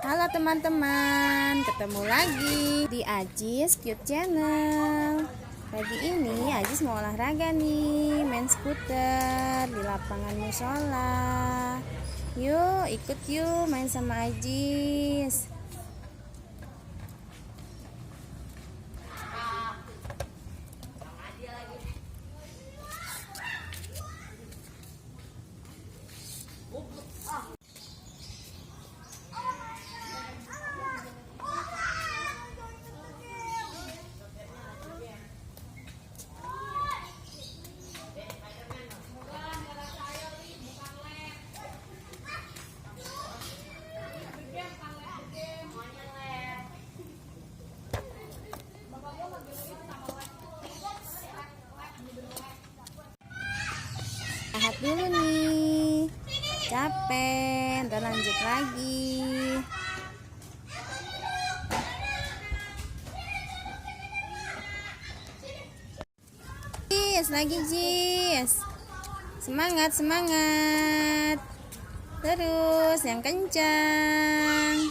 Halo teman-teman, ketemu lagi di Ajis Cute Channel. Pagi ini Ajis mau olahraga nih, main skuter di lapangan musola. Yuk ikut yuk main sama Ajis. Istirahat dulu nih, capek, ntar lanjut lagi. Jis, lagi Jis, semangat semangat, terus yang kencang,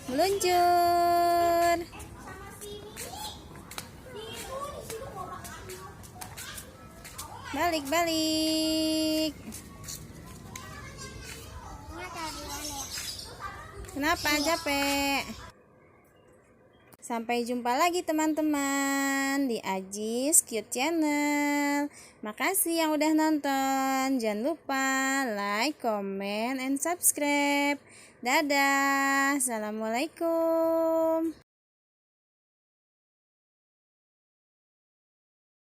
meluncur. Balik. Kenapa capek? Sampai jumpa lagi teman-teman di Ajis Cute Channel. Makasih yang udah nonton. Jangan lupa like, comment, and subscribe. Dadah. Assalamualaikum.